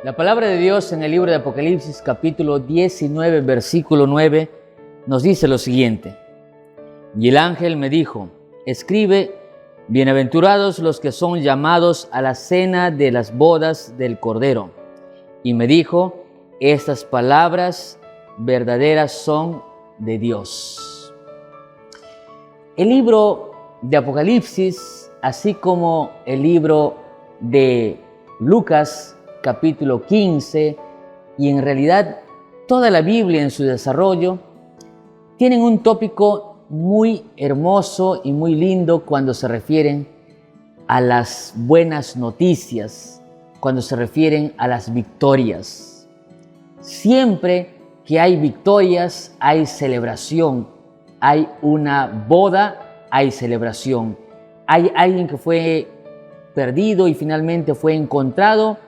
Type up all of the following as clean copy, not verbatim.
La palabra de Dios en el libro de Apocalipsis, capítulo 19, versículo 9, nos dice lo siguiente. Y el ángel me dijo, escribe, bienaventurados los que son llamados a la cena de las bodas del Cordero. Y me dijo, estas palabras verdaderas son de Dios. El libro de Apocalipsis, así como el libro de Lucas, capítulo 15, y en realidad toda la Biblia en su desarrollo, tienen un tópico muy hermoso y muy lindo cuando se refieren a las buenas noticias, cuando se refieren a las victorias. Siempre que hay victorias, hay celebración, hay una boda, hay celebración. Hay alguien que fue perdido y finalmente fue encontrado,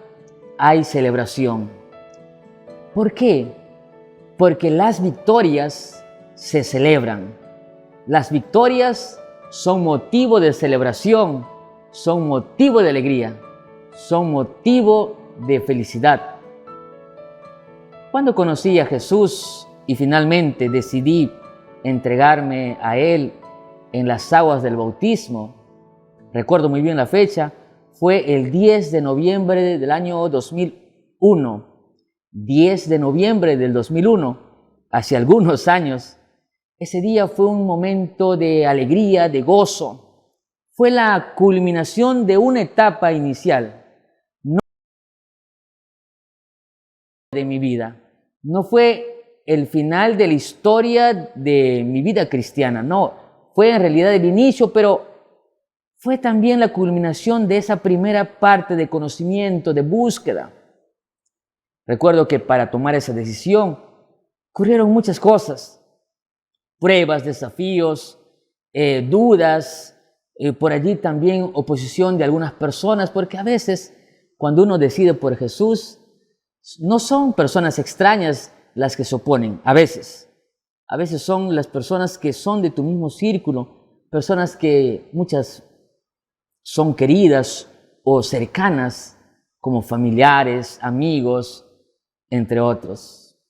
hay celebración. ¿Por qué? Porque las victorias se celebran. Las victorias son motivo de celebración, son motivo de alegría, son motivo de felicidad. Cuando conocí a Jesús y finalmente decidí entregarme a Él en las aguas del bautismo, recuerdo muy bien la fecha, fue el 10 de noviembre del año 2001. 10 de noviembre del 2001, hace algunos años. Ese día fue un momento de alegría, de gozo. Fue la culminación de una etapa inicial, no de mi vida. No fue el final de la historia de mi vida cristiana, no. Fue en realidad el inicio, pero fue también la culminación de esa primera parte de conocimiento, de búsqueda. Recuerdo que para tomar esa decisión ocurrieron muchas cosas, pruebas, desafíos, dudas, por allí también oposición de algunas personas, porque a veces cuando uno decide por Jesús, no son personas extrañas las que se oponen, a veces son las personas que son de tu mismo círculo, personas que muchas son queridas o cercanas como familiares, amigos, entre otros.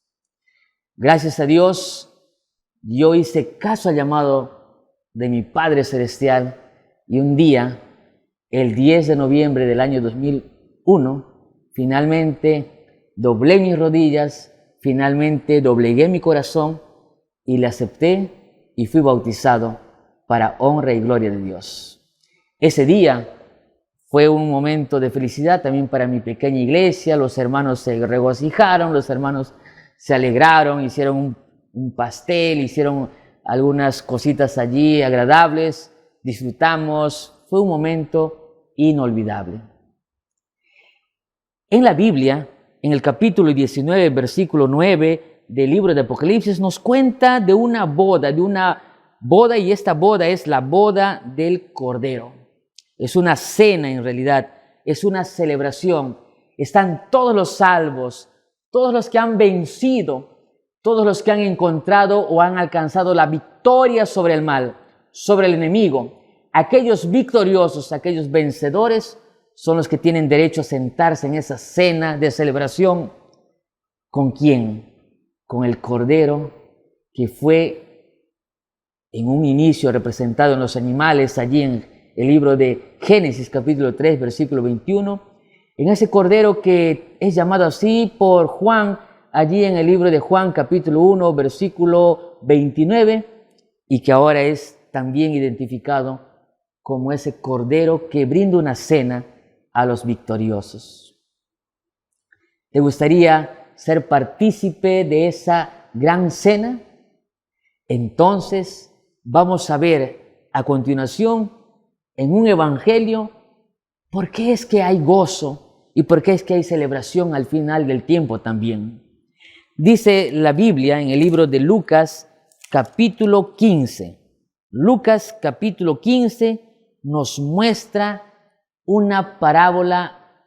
Gracias a Dios, yo hice caso al llamado de mi Padre Celestial y un día, el 10 de noviembre del año 2001, finalmente doblé mis rodillas, finalmente doblegué mi corazón y le acepté y fui bautizado para honra y gloria de Dios. Ese día fue un momento de felicidad también para mi pequeña iglesia. Los hermanos se regocijaron, los hermanos se alegraron, hicieron un pastel, hicieron algunas cositas allí agradables, disfrutamos. Fue un momento inolvidable. En la Biblia, en el capítulo 19, versículo 9 del libro de Apocalipsis, nos cuenta de una boda, y esta boda es la boda del Cordero. Es una cena en realidad, es una celebración. Están todos los salvos, todos los que han vencido, todos los que han encontrado o han alcanzado la victoria sobre el mal, sobre el enemigo. Aquellos victoriosos, aquellos vencedores, son los que tienen derecho a sentarse en esa cena de celebración. ¿Con quién? Con el Cordero, que fue en un inicio representado en los animales, allí en el libro de Génesis, capítulo 3, versículo 21, en ese Cordero que es llamado así por Juan, allí en el libro de Juan, capítulo 1, versículo 29, y que ahora es también identificado como ese Cordero que brinda una cena a los victoriosos. ¿Te gustaría ser partícipe de esa gran cena? Entonces vamos a ver a continuación en un evangelio por qué es que hay gozo y por qué es que hay celebración al final del tiempo también. Dice la Biblia en el libro de Lucas, capítulo 15. Lucas, capítulo 15, nos muestra una parábola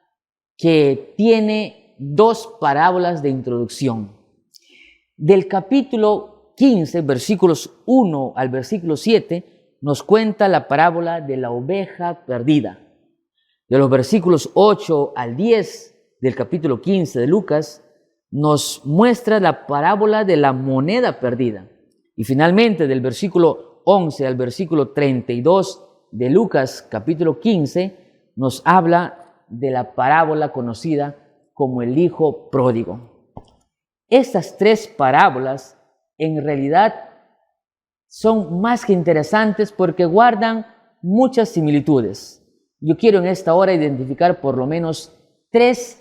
que tiene dos parábolas de introducción. Del capítulo 15, versículos 1 al versículo 7, nos cuenta la parábola de la oveja perdida. De los versículos 8 al 10 del capítulo 15 de Lucas nos muestra la parábola de la moneda perdida. Y finalmente, del versículo 11 al versículo 32 de Lucas capítulo 15, nos habla de la parábola conocida como el hijo pródigo. Estas tres parábolas en realidad son más que interesantes porque guardan muchas similitudes. Yo quiero en esta hora identificar por lo menos tres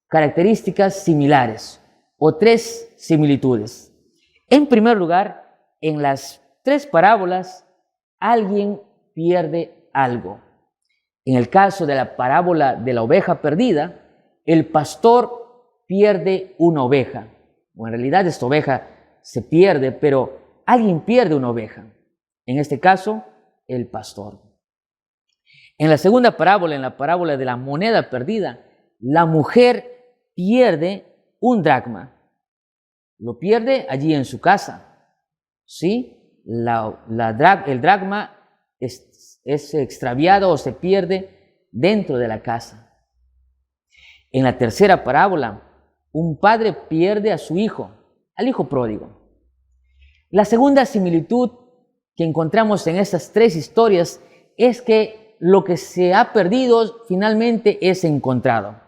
características similares o tres similitudes. En primer lugar, en las tres parábolas, alguien pierde algo. En el caso de la parábola de la oveja perdida, el pastor pierde una oveja. O en realidad esta oveja se pierde, pero alguien pierde una oveja. En este caso, el pastor. En la segunda parábola, en la parábola de la moneda perdida, la mujer pierde un dracma. Lo pierde allí en su casa. ¿Sí? El dracma es extraviado o se pierde dentro de la casa. En la tercera parábola, un padre pierde a su hijo, al hijo pródigo. La segunda similitud que encontramos en estas tres historias es que lo que se ha perdido finalmente es encontrado.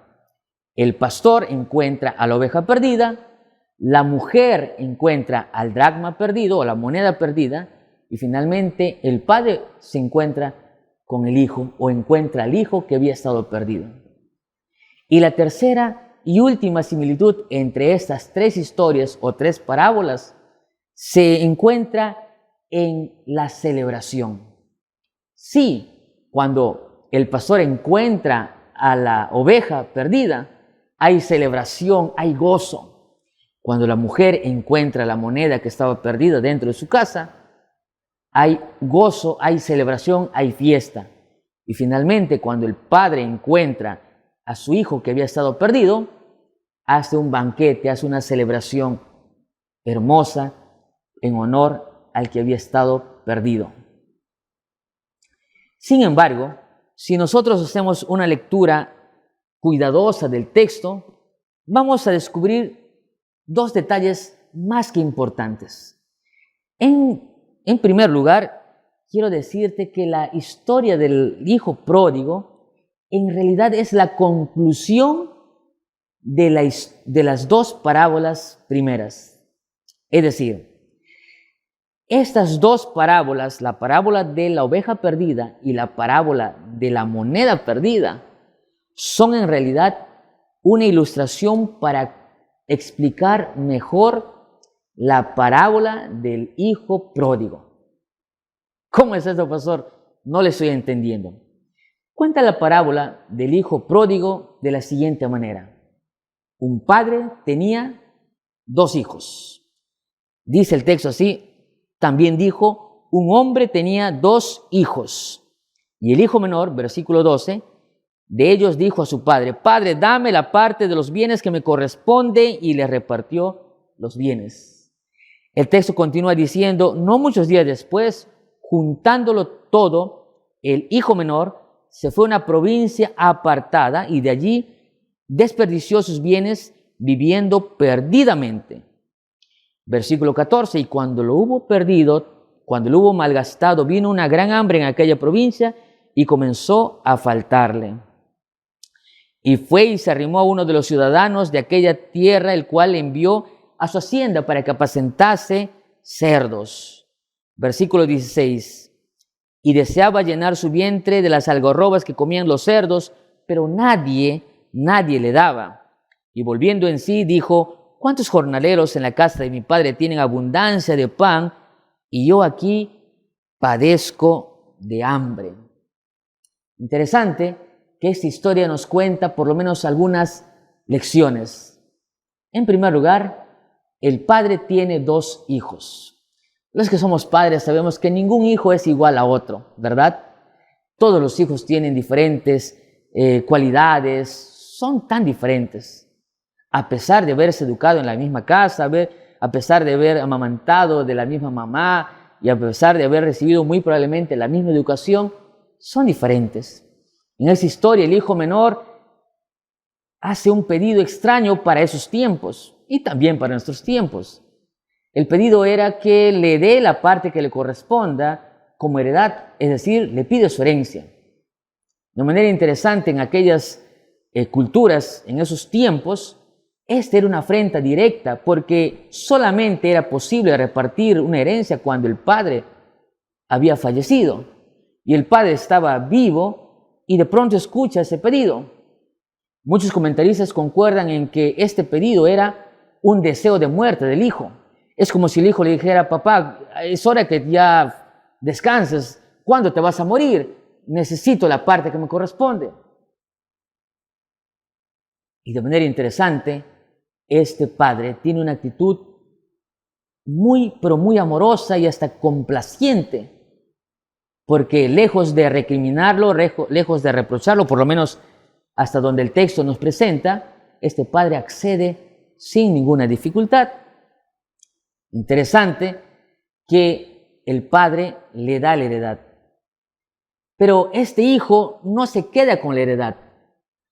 El pastor encuentra a la oveja perdida, la mujer encuentra al dracma perdido o la moneda perdida, y finalmente el padre se encuentra con el hijo o encuentra al hijo que había estado perdido. Y la tercera y última similitud entre estas tres historias o tres parábolas se encuentra en la celebración. Sí, cuando el pastor encuentra a la oveja perdida, hay celebración, hay gozo. Cuando la mujer encuentra la moneda que estaba perdida dentro de su casa, hay gozo, hay celebración, hay fiesta. Y finalmente, cuando el padre encuentra a su hijo que había estado perdido, hace un banquete, hace una celebración hermosa en honor al que había estado perdido. Sin embargo, si nosotros hacemos una lectura cuidadosa del texto, vamos a descubrir dos detalles más que importantes. En primer lugar, quiero decirte que la historia del hijo pródigo en realidad es la conclusión de las dos parábolas primeras. Es decir, estas dos parábolas, la parábola de la oveja perdida y la parábola de la moneda perdida, son en realidad una ilustración para explicar mejor la parábola del hijo pródigo. ¿Cómo es esto, pastor? No le estoy entendiendo. Cuenta la parábola del hijo pródigo de la siguiente manera. Un padre tenía dos hijos. Dice el texto así: también dijo, un hombre tenía dos hijos. Y el hijo menor, versículo 12, de ellos dijo a su padre: Padre, dame la parte de los bienes que me corresponde, y le repartió los bienes. El texto continúa diciendo: no muchos días después, juntándolo todo, el hijo menor se fue a una provincia apartada y de allí desperdició sus bienes viviendo perdidamente. Versículo 14, y cuando lo hubo perdido, cuando lo hubo malgastado, vino una gran hambre en aquella provincia y comenzó a faltarle. Y fue y se arrimó a uno de los ciudadanos de aquella tierra, el cual le envió a su hacienda para que apacentase cerdos. Versículo 16, y deseaba llenar su vientre de las algarrobas que comían los cerdos, pero nadie le daba. Y volviendo en sí, dijo: ¿cuántos jornaleros en la casa de mi padre tienen abundancia de pan, y yo aquí padezco de hambre? Interesante que esta historia nos cuenta por lo menos algunas lecciones. En primer lugar, el padre tiene dos hijos. Los que somos padres sabemos que ningún hijo es igual a otro, ¿verdad? Todos los hijos tienen diferentes cualidades, son tan diferentes. A pesar de haberse educado en la misma casa, a pesar de haber amamantado de la misma mamá y a pesar de haber recibido muy probablemente la misma educación, son diferentes. En esa historia, el hijo menor hace un pedido extraño para esos tiempos y también para nuestros tiempos. El pedido era que le dé la parte que le corresponda como heredad, es decir, le pide su herencia. De manera interesante, en aquellas culturas, en esos tiempos, esta era una afrenta directa porque solamente era posible repartir una herencia cuando el padre había fallecido y el padre estaba vivo y de pronto escucha ese pedido. Muchos comentaristas concuerdan en que este pedido era un deseo de muerte del hijo. Es como si el hijo le dijera: papá, es hora que ya descanses, ¿cuándo te vas a morir? Necesito la parte que me corresponde. Y de manera interesante, este padre tiene una actitud pero muy amorosa y hasta complaciente, porque lejos de recriminarlo, lejos de reprocharlo, por lo menos hasta donde el texto nos presenta, este padre accede sin ninguna dificultad. Interesante que el padre le da la heredad. Pero este hijo no se queda con la heredad,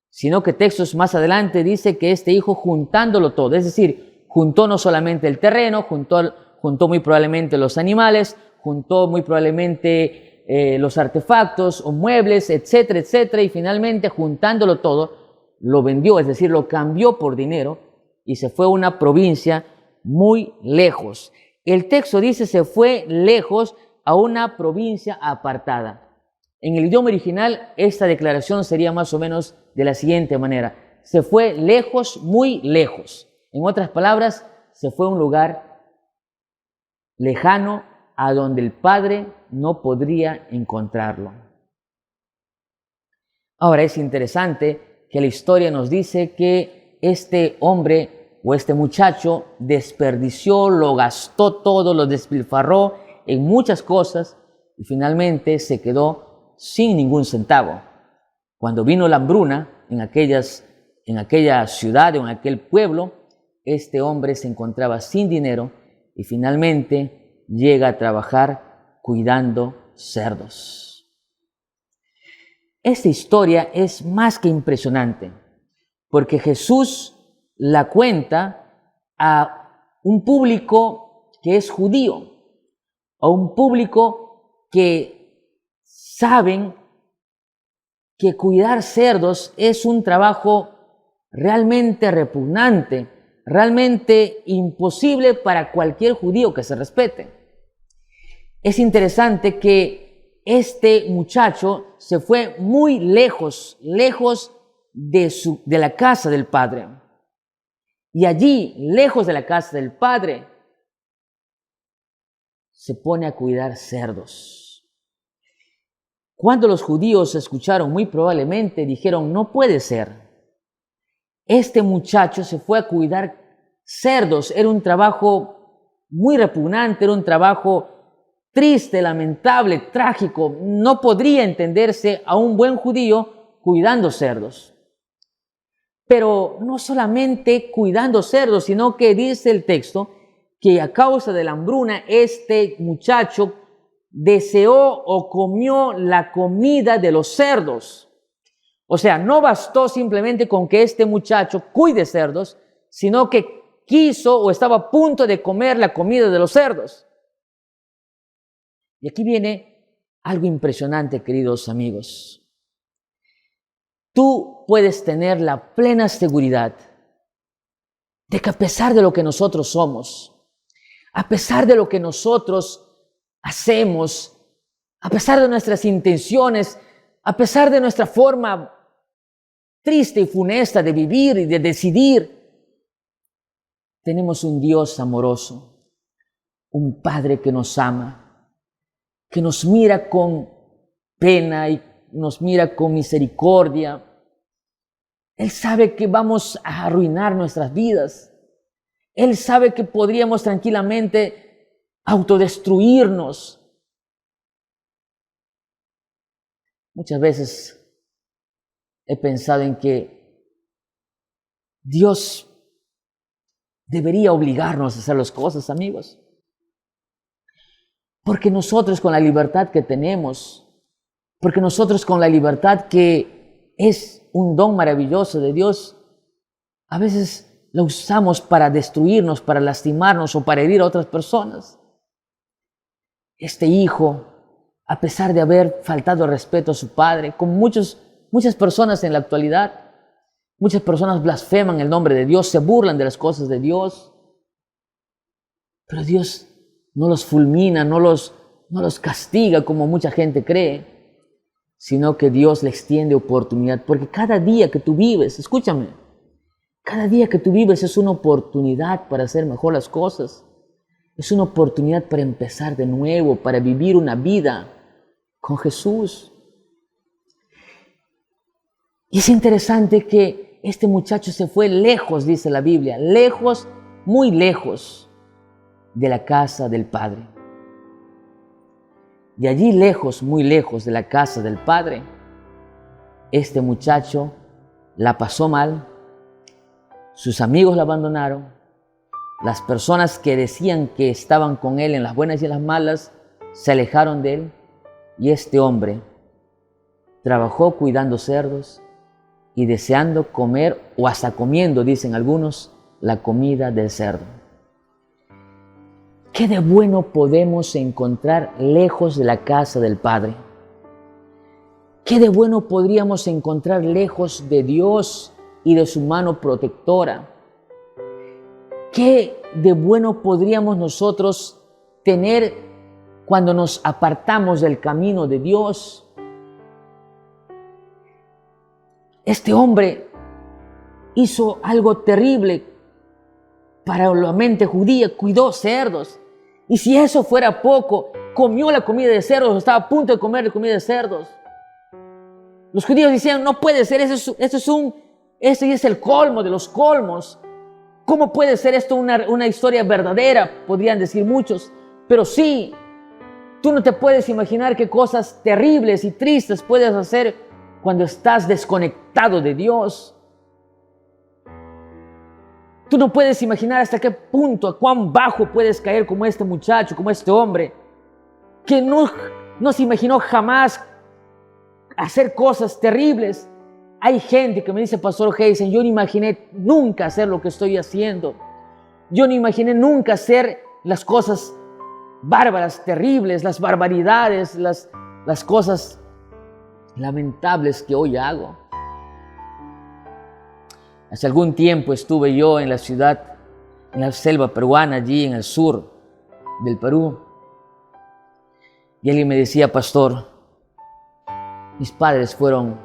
sino que textos más adelante dice que este hijo, juntándolo todo, es decir, juntó no solamente el terreno, juntó muy probablemente los animales, juntó muy probablemente los artefactos o muebles, etcétera, etcétera, y finalmente, juntándolo todo, lo vendió, es decir, lo cambió por dinero y se fue a una provincia muy lejos. El texto dice: se fue lejos a una provincia apartada. En el idioma original, esta declaración sería más o menos de la siguiente manera: se fue lejos, muy lejos. En otras palabras, se fue a un lugar lejano a donde el padre no podría encontrarlo. Ahora, es interesante que la historia nos dice que este hombre o este muchacho desperdició, lo gastó todo, lo despilfarró en muchas cosas y finalmente se quedó sin ningún centavo. Cuando vino la hambruna en aquella ciudad o en aquel pueblo, este hombre se encontraba sin dinero y finalmente llega a trabajar cuidando cerdos. Esta historia es más que impresionante porque Jesús la cuenta a un público que es judío, a un público que saben que cuidar cerdos es un trabajo realmente repugnante, realmente imposible para cualquier judío que se respete. Es interesante que este muchacho se fue muy lejos de la casa del padre. Y allí, lejos de la casa del padre, se pone a cuidar cerdos. Cuando los judíos escucharon, muy probablemente dijeron: no puede ser. Este muchacho se fue a cuidar cerdos. Era un trabajo muy repugnante, era un trabajo triste, lamentable, trágico. No podría entenderse a un buen judío cuidando cerdos. Pero no solamente cuidando cerdos, sino que dice el texto que a causa de la hambruna este muchacho deseó o comió la comida de los cerdos. O sea, no bastó simplemente con que este muchacho cuide cerdos, sino que quiso o estaba a punto de comer la comida de los cerdos. Y aquí viene algo impresionante, queridos amigos. Tú puedes tener la plena seguridad de que a pesar de lo que nosotros somos, a pesar de lo que nosotros hacemos, a pesar de nuestras intenciones, a pesar de nuestra forma triste y funesta de vivir y de decidir, tenemos un Dios amoroso, un Padre que nos ama, que nos mira con pena y nos mira con misericordia. Él sabe que vamos a arruinar nuestras vidas. Él sabe que podríamos tranquilamente autodestruirnos. Muchas veces he pensado en que Dios debería obligarnos a hacer las cosas, amigos. Porque nosotros con la libertad que tenemos, porque nosotros con la libertad que es un don maravilloso de Dios, A veces la usamos para destruirnos, para lastimarnos o para herir a otras personas. Este hijo, a pesar de haber faltado el respeto a su padre, como muchas personas en la actualidad, muchas personas blasfeman el nombre de Dios, se burlan de las cosas de Dios, pero Dios no los fulmina, no los castiga como mucha gente cree, sino que Dios le extiende oportunidad, porque cada día que tú vives, escúchame, cada día que tú vives es una oportunidad para hacer mejor las cosas, es una oportunidad para empezar de nuevo, para vivir una vida con Jesús. Y es interesante que este muchacho se fue lejos, dice la Biblia, lejos, muy lejos de la casa del Padre. De allí lejos, muy lejos de la casa del Padre, este muchacho la pasó mal, sus amigos la abandonaron, las personas que decían que estaban con él en las buenas y en las malas se alejaron de él, y este hombre trabajó cuidando cerdos y deseando comer, o hasta comiendo, dicen algunos, la comida del cerdo. ¿Qué de bueno podemos encontrar lejos de la casa del Padre? ¿Qué de bueno podríamos encontrar lejos de Dios y de su mano protectora? ¿Qué de bueno podríamos nosotros tener cuando nos apartamos del camino de Dios? Este hombre hizo algo terrible para la mente judía, cuidó cerdos. Y si eso fuera poco, comió la comida de cerdos, estaba a punto de comer la comida de cerdos. Los judíos decían, no puede ser, este es el colmo de los colmos. ¿Cómo puede ser esto una historia verdadera? Podrían decir muchos. Pero sí, tú no te puedes imaginar qué cosas terribles y tristes puedes hacer cuando estás desconectado de Dios. Tú no puedes imaginar hasta qué punto, a cuán bajo puedes caer como este muchacho, como este hombre, que no se imaginó jamás hacer cosas terribles. Hay gente que me dice, Pastor Heisen, yo no imaginé nunca hacer lo que estoy haciendo. Yo no imaginé nunca hacer las cosas bárbaras, terribles, las barbaridades, las cosas lamentables que hoy hago. Hace algún tiempo estuve yo en la ciudad, en la selva peruana, allí en el sur del Perú. Y alguien me decía, Pastor, mis padres fueron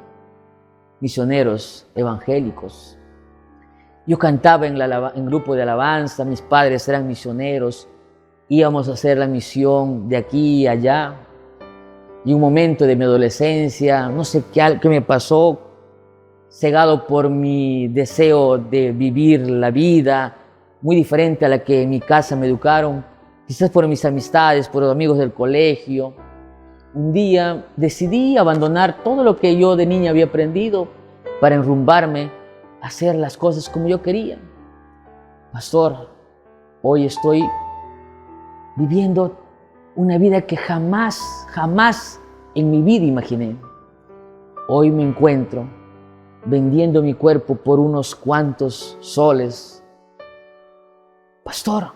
misioneros evangélicos. Yo cantaba en grupo de alabanza, mis padres eran misioneros, íbamos a hacer la misión de aquí y allá. Y un momento de mi adolescencia, no sé qué me pasó, cegado por mi deseo de vivir la vida muy diferente a la que en mi casa me educaron, quizás por mis amistades, por los amigos del colegio. Un día decidí abandonar todo lo que yo de niña había aprendido para enrumbarme a hacer las cosas como yo quería. Pastor, hoy estoy viviendo una vida que jamás en mi vida imaginé. Hoy me encuentro vendiendo mi cuerpo por unos cuantos soles. Pastor,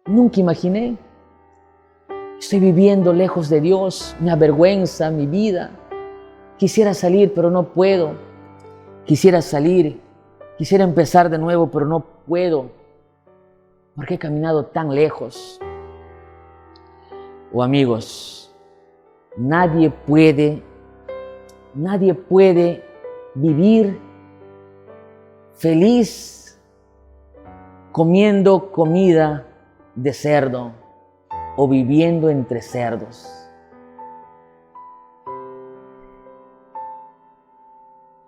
nunca imaginé. Estoy viviendo lejos de Dios, me avergüenza mi vida. Quisiera salir, pero no puedo. Quisiera salir, quisiera empezar de nuevo, pero no puedo, porque he caminado tan lejos. Oh amigos, nadie puede vivir feliz comiendo comida de cerdo o viviendo entre cerdos.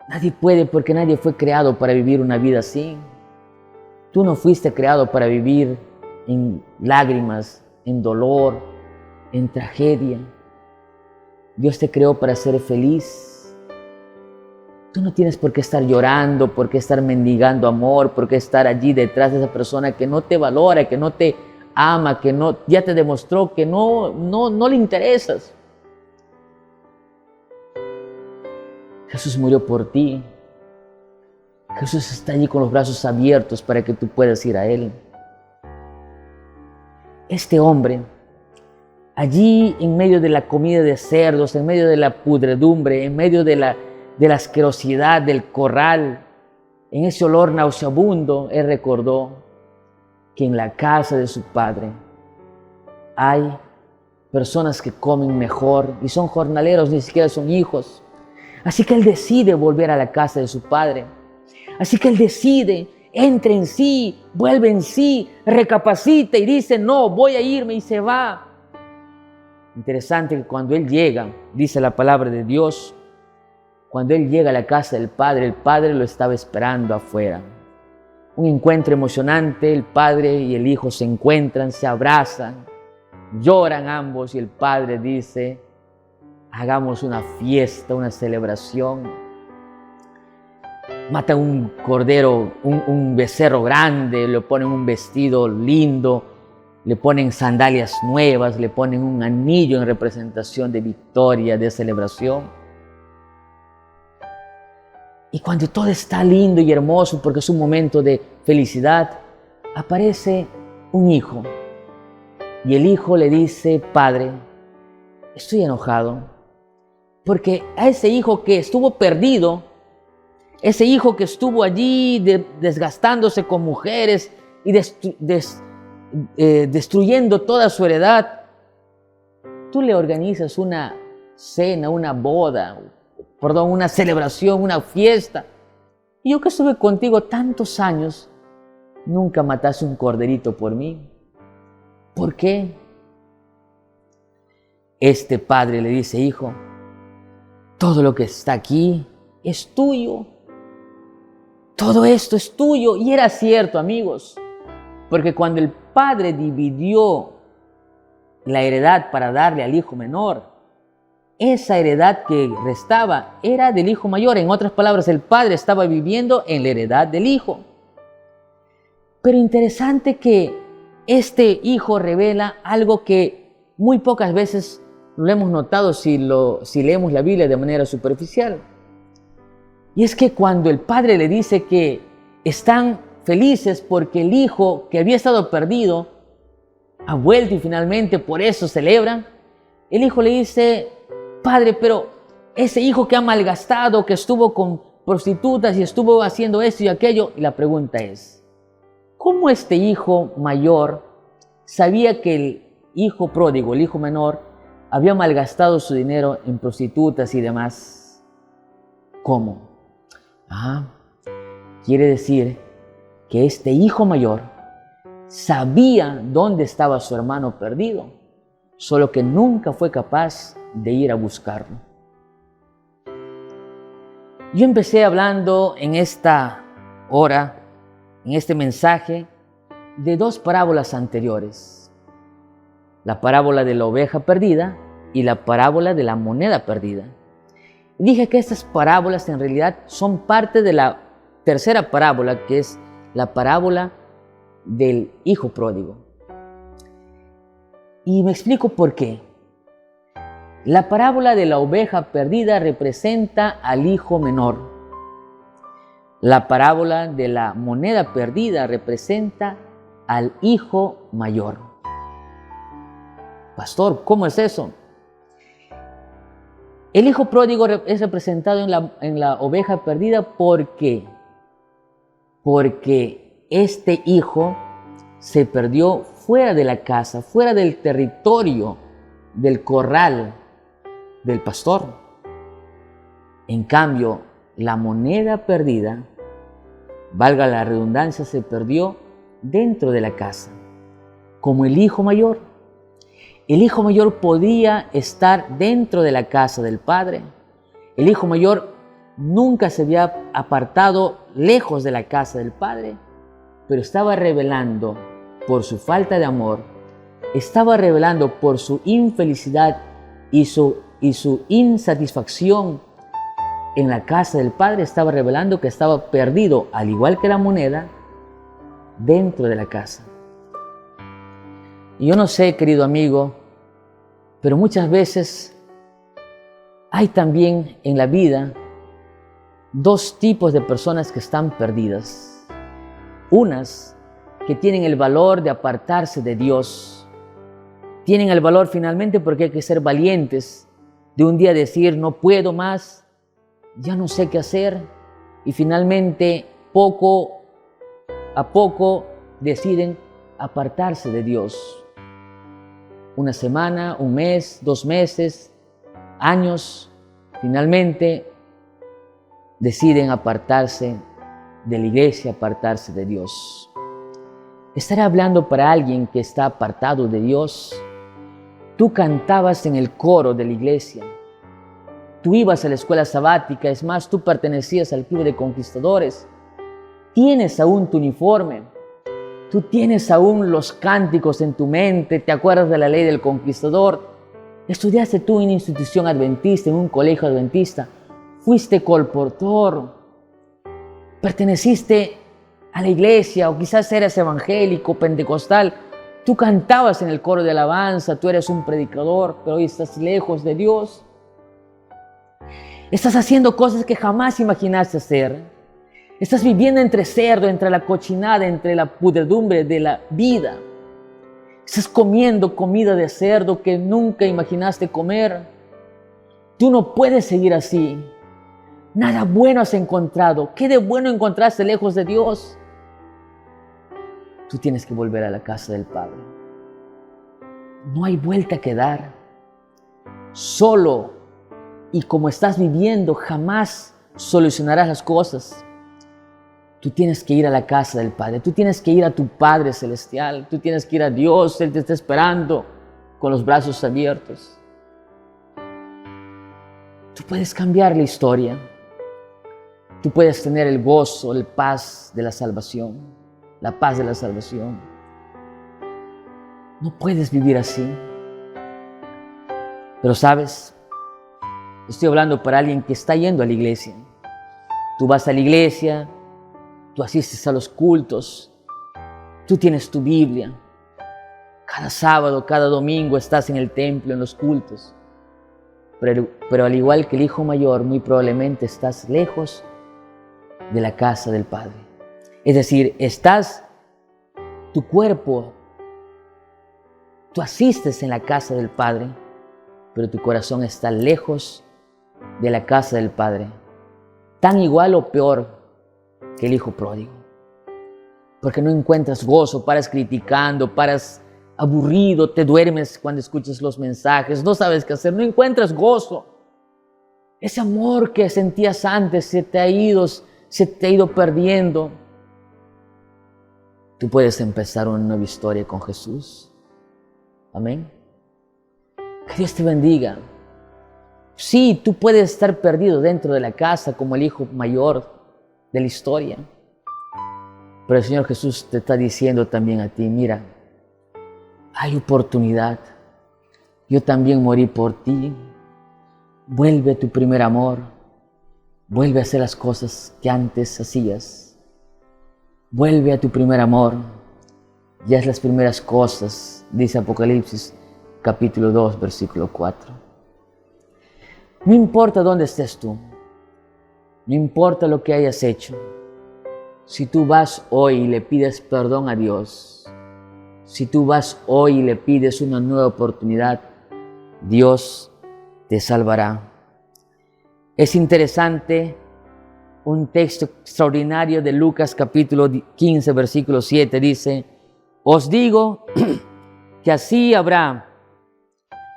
Nadie puede, porque nadie fue creado para vivir una vida así. Tú no fuiste creado para vivir en lágrimas, en dolor, en tragedia. Dios te creó para ser feliz. Tú no tienes por qué estar llorando, por qué estar mendigando amor, por qué estar allí detrás de esa persona que no te valora, que no te ama, que ya te demostró que no le interesas. Jesús murió por ti. Jesús está allí con los brazos abiertos para que tú puedas ir a Él. Este hombre, allí en medio de la comida de cerdos, en medio de la pudredumbre, en medio de la asquerosidad del corral, en ese olor nauseabundo, él recordó que en la casa de su padre hay personas que comen mejor y son jornaleros, ni siquiera son hijos. Así que él decide volver a la casa de su padre. Así que él decide, entra en sí, vuelve en sí, recapacita y dice, no, voy a irme, y se va. Interesante que cuando él llega, dice la palabra de Dios, cuando él llega a la casa del padre, el padre lo estaba esperando afuera. Un encuentro emocionante, el padre y el hijo se encuentran, se abrazan, lloran ambos y el padre dice, hagamos una fiesta, una celebración. Matan un cordero, un becerro grande, le ponen un vestido lindo, le ponen sandalias nuevas, le ponen un anillo en representación de victoria, de celebración. Y cuando todo está lindo y hermoso, porque es un momento de felicidad, aparece un hijo. Y el hijo le dice, padre, estoy enojado, porque a ese hijo que estuvo perdido, ese hijo que estuvo allí desgastándose con mujeres y destruyendo toda su heredad, tú le organizas una cena, una boda, una celebración, una fiesta. Y yo que estuve contigo tantos años, nunca mataste un corderito por mí. ¿Por qué? Este padre le dice, hijo, todo lo que está aquí es tuyo. Todo esto es tuyo. Y era cierto, amigos, porque cuando el padre dividió la heredad para darle al hijo menor, esa heredad que restaba era del hijo mayor. En otras palabras, el padre estaba viviendo en la heredad del hijo. Pero interesante que este hijo revela algo que muy pocas veces lo hemos notado si leemos la Biblia de manera superficial. Y es que cuando el padre le dice que están felices porque el hijo que había estado perdido ha vuelto y finalmente por eso celebran, el hijo le dice, padre, pero ese hijo que ha malgastado, que estuvo con prostitutas y estuvo haciendo esto y aquello, y la pregunta es, ¿cómo este hijo mayor sabía que el hijo pródigo, el hijo menor, había malgastado su dinero en prostitutas y demás? ¿Cómo? Quiere decir que este hijo mayor sabía dónde estaba su hermano perdido, solo que nunca fue capaz de ir a buscarlo. Yo empecé hablando en esta hora, en este mensaje, de dos parábolas anteriores. La parábola de la oveja perdida y la parábola de la moneda perdida. Dije que estas parábolas en realidad son parte de la tercera parábola, que es la parábola del hijo pródigo. Y me explico por qué. La parábola de la oveja perdida representa al hijo menor. La parábola de la moneda perdida representa al hijo mayor. Pastor, ¿cómo es eso? El hijo pródigo es representado en la oveja perdida porque este hijo se perdió fuera de la casa, fuera del territorio, del corral del pastor. En cambio, la moneda perdida, valga la redundancia, se perdió dentro de la casa, como el hijo mayor. El hijo mayor podía estar dentro de la casa del padre. El hijo mayor nunca se había apartado lejos de la casa del padre, pero estaba revelando por su falta de amor, estaba revelando por su infelicidad y su insatisfacción en la casa del padre, estaba revelando que estaba perdido, al igual que la moneda, dentro de la casa. Y yo no sé, querido amigo, pero muchas veces hay también en la vida dos tipos de personas que están perdidas. Unas que tienen el valor de apartarse de Dios. Tienen el valor finalmente porque hay que ser valientes de un día decir no puedo más, ya no sé qué hacer, y finalmente poco a poco deciden apartarse de Dios. Una semana, un mes, 2 meses, años, finalmente deciden apartarse de la iglesia, apartarse de Dios. Estaré hablando para alguien que está apartado de Dios. Tú cantabas en el coro de la iglesia. Tú ibas a la escuela sabática, es más, tú pertenecías al club de conquistadores. Tienes aún tu uniforme. Tú tienes aún los cánticos en tu mente, te acuerdas de la ley del conquistador. Estudiaste tú en una institución adventista, en un colegio adventista. Fuiste colportor. Perteneciste a la iglesia o quizás eras evangélico, pentecostal. Tú cantabas en el coro de alabanza, tú eres un predicador, pero hoy estás lejos de Dios. Estás haciendo cosas que jamás imaginaste hacer. Estás viviendo entre cerdo, entre la cochinada, entre la pudredumbre de la vida. Estás comiendo comida de cerdo que nunca imaginaste comer. Tú no puedes seguir así. Nada bueno has encontrado. ¿Qué de bueno encontraste lejos de Dios? Tú tienes que volver a la casa del Padre. No hay vuelta que dar. Solo y como estás viviendo, jamás solucionarás las cosas. Tú tienes que ir a la casa del Padre. Tú tienes que ir a tu Padre Celestial. Tú tienes que ir a Dios. Él te está esperando con los brazos abiertos. Tú puedes cambiar la historia. Tú puedes tener el gozo, la paz de la salvación. La paz de la salvación. No puedes vivir así. Pero sabes, estoy hablando para alguien que está yendo a la iglesia. Tú vas a la iglesia, tú asistes a los cultos, tú tienes tu Biblia. Cada sábado, cada domingo estás en el templo, en los cultos. Pero al igual que el hijo mayor, muy probablemente estás lejos de la casa del Padre. Es decir, tu cuerpo, tú asistes en la casa del Padre, pero tu corazón está lejos de la casa del Padre. Tan igual o peor que el hijo pródigo. Porque no encuentras gozo, paras criticando, paras aburrido, te duermes cuando escuchas los mensajes, no sabes qué hacer, no encuentras gozo. Ese amor que sentías antes se te ha ido perdiendo. Tú puedes empezar una nueva historia con Jesús. Amén. Que Dios te bendiga. Sí, tú puedes estar perdido dentro de la casa como el hijo mayor de la historia. Pero el Señor Jesús te está diciendo también a ti, mira, hay oportunidad. Yo también morí por ti. Vuelve a tu primer amor. Vuelve a hacer las cosas que antes hacías. Vuelve a tu primer amor. Ya es las primeras cosas, dice Apocalipsis capítulo 2, versículo 4. No importa dónde estés tú. No importa lo que hayas hecho. Si tú vas hoy y le pides perdón a Dios, si tú vas hoy y le pides una nueva oportunidad, Dios te salvará. Es interesante un texto extraordinario de Lucas capítulo 15, versículo 7, dice: os digo que así habrá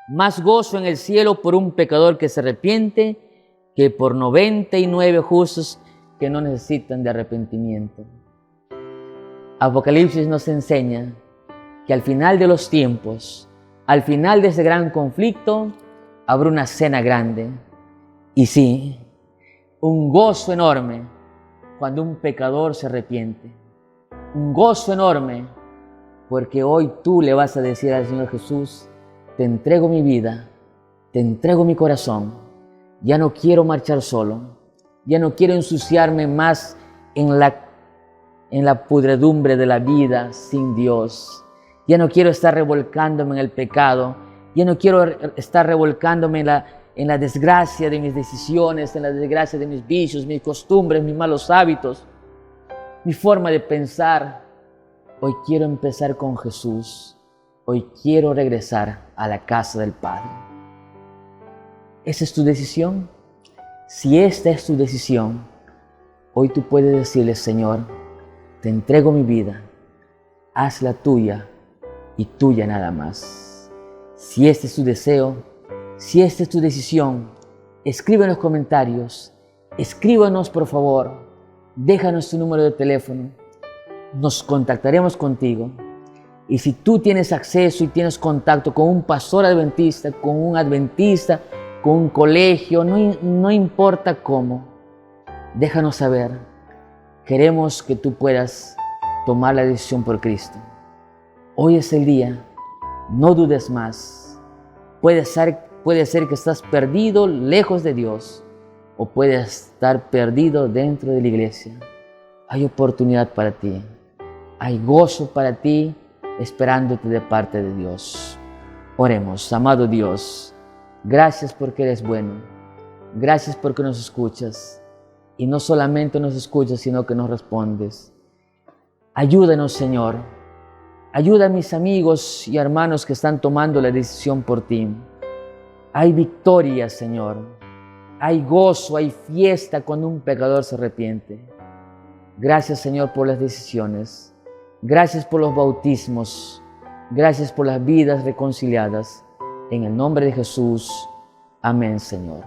más gozo en el cielo por un pecador que se arrepiente que por 99 justos que no necesitan de arrepentimiento. Apocalipsis nos enseña que al final de los tiempos, al final de ese gran conflicto, habrá una cena grande. Y sí, un gozo enorme cuando un pecador se arrepiente. Un gozo enorme porque hoy tú le vas a decir al Señor Jesús: te entrego mi vida, te entrego mi corazón. Ya no quiero marchar solo. Ya no quiero ensuciarme más en la pudredumbre de la vida sin Dios. Ya no quiero estar revolcándome en el pecado. Ya no quiero estar revolcándome en la desgracia de mis decisiones, en la desgracia de mis vicios, mis costumbres, mis malos hábitos, mi forma de pensar. Hoy quiero empezar con Jesús. Hoy quiero regresar a la casa del Padre. ¿Esa es tu decisión? Si esta es tu decisión, hoy tú puedes decirle: Señor, te entrego mi vida, hazla tuya y tuya nada más. Si este es tu deseo, si esta es tu decisión, escribe en los comentarios, escríbanos por favor, déjanos tu número de teléfono, nos contactaremos contigo. Y si tú tienes acceso y tienes contacto con un pastor adventista, con un adventista, con un colegio, no importa cómo, déjanos saber. Queremos que tú puedas tomar la decisión por Cristo. Hoy es el día, no dudes más. Puede ser que estás perdido lejos de Dios, o puedes estar perdido dentro de la iglesia. Hay oportunidad para ti, hay gozo para ti, esperándote de parte de Dios. Oremos. Amado Dios, gracias porque eres bueno, gracias porque nos escuchas, y no solamente nos escuchas, sino que nos respondes. Ayúdanos, Señor, ayuda a mis amigos y hermanos que están tomando la decisión por ti. Hay victoria, Señor, hay gozo, hay fiesta cuando un pecador se arrepiente. Gracias, Señor, por las decisiones. Gracias por los bautismos. Gracias por las vidas reconciliadas. En el nombre de Jesús. Amén, Señor.